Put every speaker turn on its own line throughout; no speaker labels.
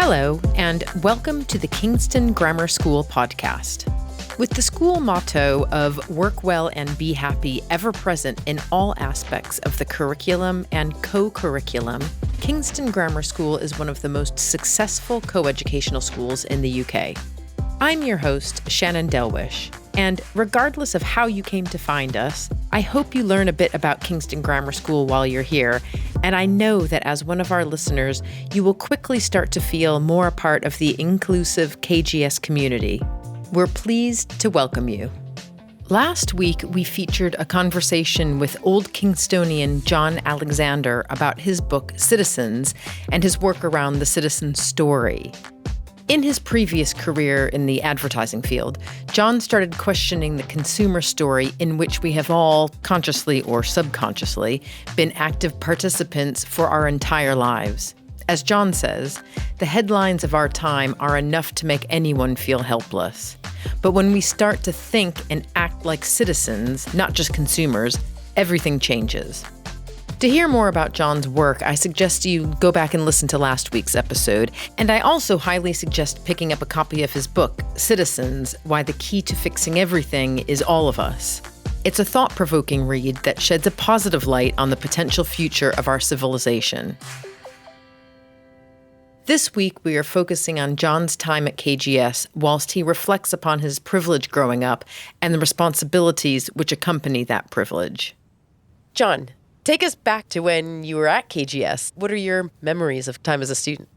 Hello, and welcome to the Kingston Grammar School podcast. With the school motto of work well and be happy ever present in all aspects of the curriculum and co-curriculum, Kingston Grammar School is one of the most successful co-educational schools in the UK. I'm your host, Shannon Delwish, and regardless of how you came to find us, I hope you learn a bit about Kingston Grammar School while you're here, and I know that as one of our listeners, you will quickly start to feel more a part of the inclusive KGS community. We're pleased to welcome you. Last week, we featured a conversation with old Kingstonian Jon Alexander about his book, Citizens, and his work around the citizen story. In his previous career in the advertising field, Jon started questioning the consumer story in which we have all, consciously or subconsciously, been active participants for our entire lives. As Jon says, the headlines of our time are enough to make anyone feel helpless. But when we start to think and act like citizens, not just consumers, everything changes. To hear more about Jon's work, I suggest you go back and listen to last week's episode, and I also highly suggest picking up a copy of his book, Citizens: Why the Key to Fixing Everything is All of Us. It's a thought-provoking read that sheds a positive light on the potential future of our civilization. This week, we are focusing on Jon's time at KGS whilst he reflects upon his privilege growing up and the responsibilities which accompany that privilege. Jon, take us back to when you were at KGS. What are your memories of time as a student?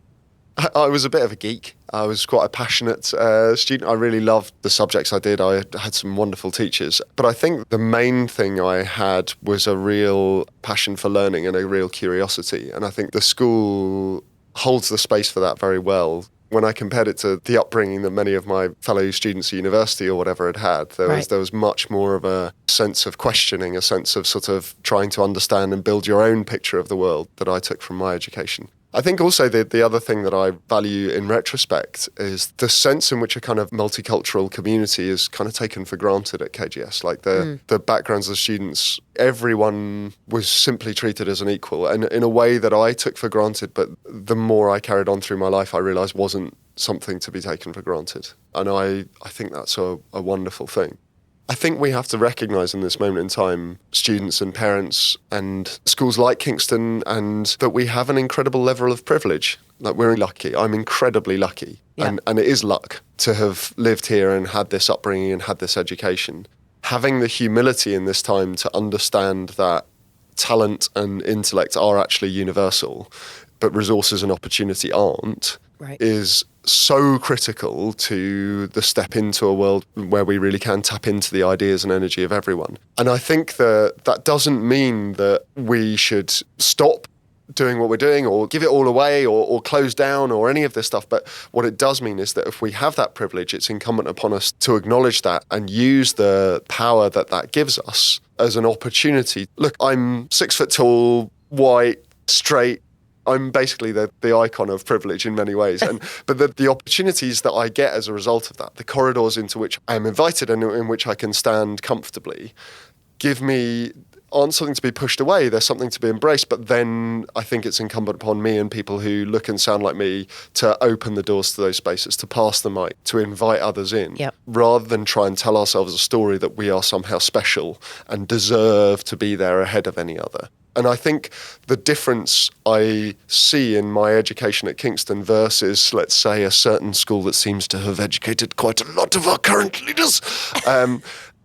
I was a bit of a geek. I was quite a passionate student. I really loved the subjects I did. I had some wonderful teachers. But I think the main thing I had was a real passion for learning and a real curiosity. And I think the school holds the space for that very well. When I compared it to the upbringing that many of my fellow students at university or whatever had, there was much more of a sense of questioning, a sense of sort of trying to understand and build your own picture of the world that I took from my education. I think also the other thing that I value in retrospect is the sense in which a kind of multicultural community is kind of taken for granted at KGS. Like the backgrounds of the students, everyone was simply treated as an equal, and in a way that I took for granted, but the more I carried on through my life, I realised wasn't something to be taken for granted. And I think that's a wonderful thing. I think we have to recognise in this moment in time, students and parents and schools like Kingston, and that we have an incredible level of privilege. Like, we're lucky. I'm incredibly lucky. Yeah. And it is luck to have lived here and had this upbringing and had this education. Having the humility in this time to understand that talent and intellect are actually universal, but resources and opportunity aren't, is so critical to the step into a world where we really can tap into the ideas and energy of everyone. And I think that doesn't mean that we should stop doing what we're doing or give it all away or close down or any of this stuff. But what it does mean is that if we have that privilege, it's incumbent upon us to acknowledge that and use the power that gives us as an opportunity. Look, I'm 6 foot tall, white, straight. I'm basically the icon of privilege in many ways. But the opportunities that I get as a result of that, the corridors into which I am invited and in which I can stand comfortably, aren't something to be pushed away. They're something to be embraced. But then I think it's incumbent upon me and people who look and sound like me to open the doors to those spaces, to pass the mic, to invite others in, rather than try and tell ourselves a story that we are somehow special and deserve to be there ahead of any other. And I think the difference I see in my education at Kingston versus, let's say, a certain school that seems to have educated quite a lot of our current leaders,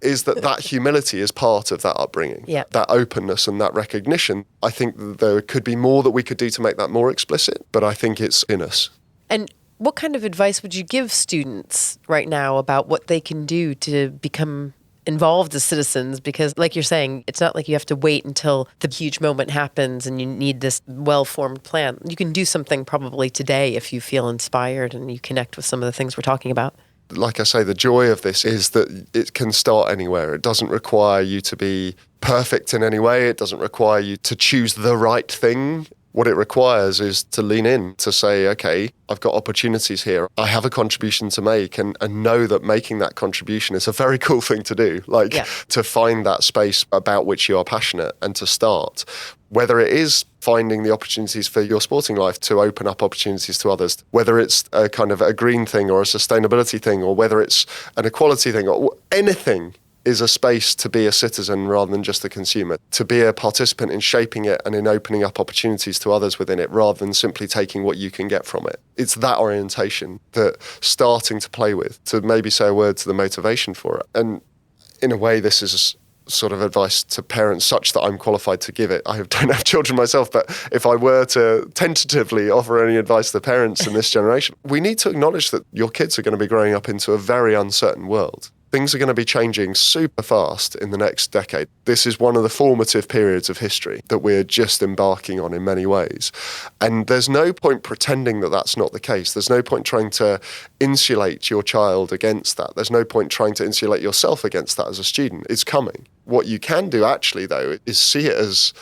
is that humility is part of that upbringing, that openness and that recognition. I think there could be more that we could do to make that more explicit, but I think it's in us.
And what kind of advice would you give students right now about what they can do to become involved as citizens? Because like you're saying, it's not like you have to wait until the huge moment happens and you need this well-formed plan. You can do something probably today if you feel inspired and you connect with some of the things we're talking about.
Like I say, the joy of this is that it can start anywhere. It doesn't require you to be perfect in any way. It doesn't require you to choose the right thing. What it requires is to lean in, to say, okay, I've got opportunities here. I have a contribution to make and know that making that contribution is a very cool thing to do. To find that space about which you are passionate and to start Whether it is finding the opportunities for your sporting life to open up opportunities to others, whether it's a kind of a green thing or a sustainability thing, or whether it's an equality thing, or anything is a space to be a citizen rather than just a consumer, to be a participant in shaping it and in opening up opportunities to others within it rather than simply taking what you can get from it. It's that orientation that starting to play with, to maybe say a word to the motivation for it. And in a way, this is sort of advice to parents such that I'm qualified to give it. I don't have children myself, but if I were to tentatively offer any advice to parents in this generation, we need to acknowledge that your kids are going to be growing up into a very uncertain world. Things are going to be changing super fast in the next decade. This is one of the formative periods of history that we're just embarking on in many ways. And there's no point pretending that that's not the case. There's no point trying to insulate your child against that. There's no point trying to insulate yourself against that as a student. It's coming. What you can do actually, though, is see it as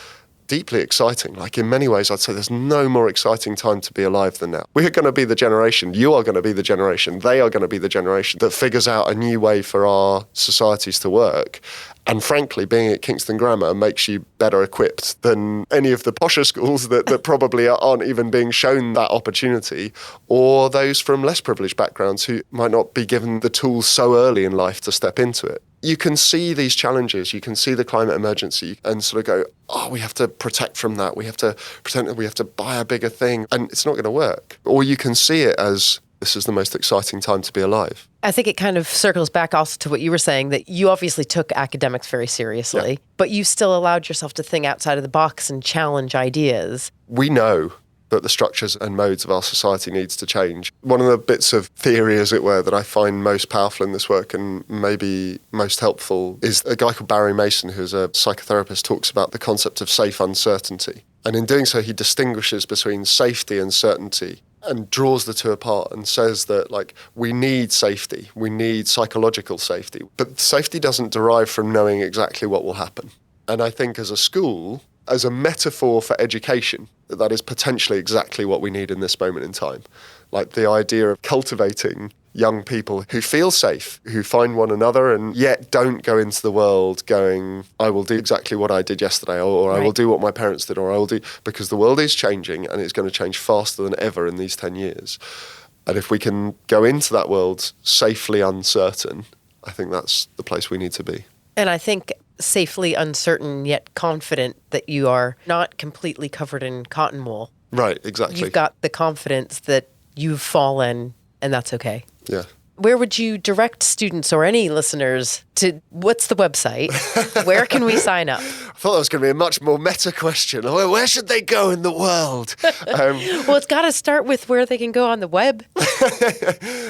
deeply exciting. Like in many ways, I'd say there's no more exciting time to be alive than now. We're going to be the generation, you are going to be the generation, they are going to be the generation that figures out a new way for our societies to work. And frankly, being at Kingston Grammar makes you better equipped than any of the posher schools that probably aren't even being shown that opportunity, or those from less privileged backgrounds who might not be given the tools so early in life to step into it. You can see these challenges, you can see the climate emergency and sort of go, oh, we have to protect from that. We have to pretend that we have to buy a bigger thing, and it's not going to work. Or you can see it as, this is the most exciting time to be alive.
I think it kind of circles back also to what you were saying, that you obviously took academics very seriously, but you still allowed yourself to think outside of the box and challenge ideas.
We know that the structures and modes of our society needs to change. One of the bits of theory, as it were, that I find most powerful in this work and maybe most helpful is a guy called Barry Mason, who's a psychotherapist, talks about the concept of safe uncertainty. And in doing so, he distinguishes between safety and certainty and draws the two apart and says that, like, we need safety, we need psychological safety, but safety doesn't derive from knowing exactly what will happen. And I think as a school, as a metaphor for education, that is potentially exactly what we need in this moment in time. Like the idea of cultivating young people who feel safe, who find one another and yet don't go into the world going, I will do exactly what I did yesterday, or I will do what my parents did, or I will do, because the world is changing and it's going to change faster than ever in these 10 years. And if we can go into that world safely uncertain, I think that's the place we need to be.
And I think safely uncertain yet confident that you are not completely covered in cotton wool.
Right, exactly.
You've got the confidence that you've fallen, and that's okay.
Yeah.
Where would you direct students or any listeners to? What's the website? Where can we sign up?
I thought that was going to be a much more meta question. Where should they go in the world?
Well, it's got to start with where they can go on the web.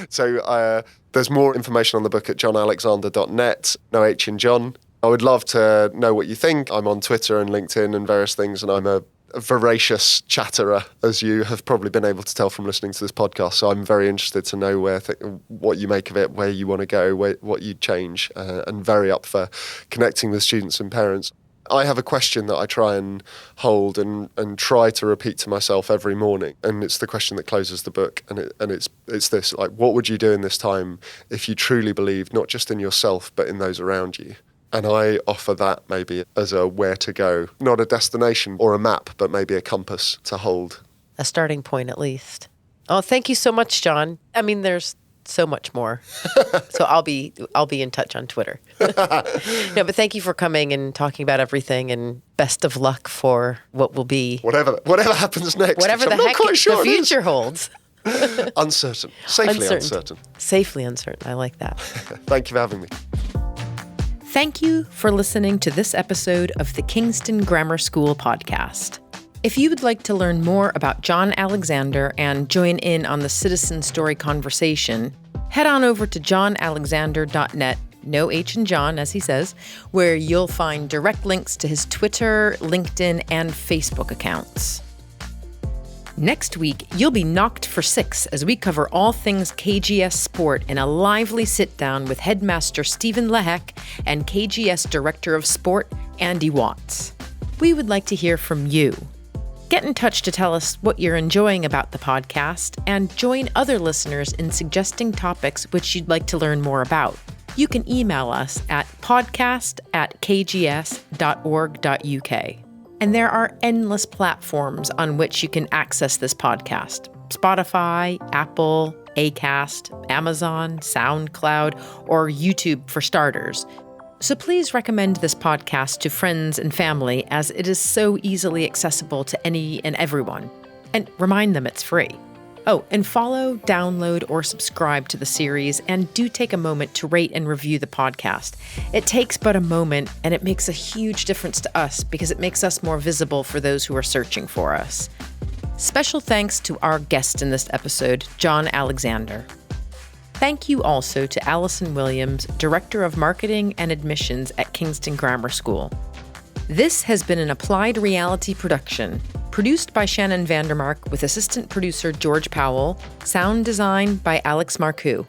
So there's more information on the book at jonalexander.net, no H in John. I would love to know what you think. I'm on Twitter and LinkedIn and various things, and I'm a voracious chatterer, as you have probably been able to tell from listening to this podcast. So I'm very interested to know what you make of it, where you want to go, what you'd change, and very up for connecting with students and parents. I have a question that I try and hold and try to repeat to myself every morning, and it's the question that closes the book, and it's this, like, what would you do in this time if you truly believed not just in yourself but in those around you? And I offer that maybe as a where to go, not a destination or a map, but maybe a compass to hold.
A starting point, at least. Oh, thank you so much, Jon. I mean, there's so much more. So I'll be in touch on Twitter. No, but thank you for coming and talking about everything, and best of luck for what will be.
Whatever happens next.
Whatever the heck the future holds.
Uncertain. Safely uncertain.
Safely uncertain. I like that.
Thank you for having me.
Thank you for listening to this episode of the Kingston Grammar School podcast. If you would like to learn more about Jon Alexander and join in on the citizen story conversation, head on over to jonalexander.net, no H in John, as he says, where you'll find direct links to his Twitter, LinkedIn, and Facebook accounts. Next week, you'll be knocked for six as we cover all things KGS sport in a lively sit-down with Headmaster Stephen Lehek and KGS Director of Sport, Andy Watts. We would like to hear from you. Get in touch to tell us what you're enjoying about the podcast and join other listeners in suggesting topics which you'd like to learn more about. You can email us at podcast@kgs.org.uk. And there are endless platforms on which you can access this podcast: Spotify, Apple, Acast, Amazon, SoundCloud, or YouTube for starters. So please recommend this podcast to friends and family, as it is so easily accessible to any and everyone. And remind them it's free. Oh, and follow, download, or subscribe to the series, and do take a moment to rate and review the podcast. It takes but a moment, and it makes a huge difference to us because it makes us more visible for those who are searching for us. Special thanks to our guest in this episode, Jon Alexander. Thank you also to Allison Williams, Director of Marketing and Admissions at Kingston Grammar School. This has been an Applied Reality production, produced by Shannon Vandermark with assistant producer George Powell, sound design by Alex Marcoux.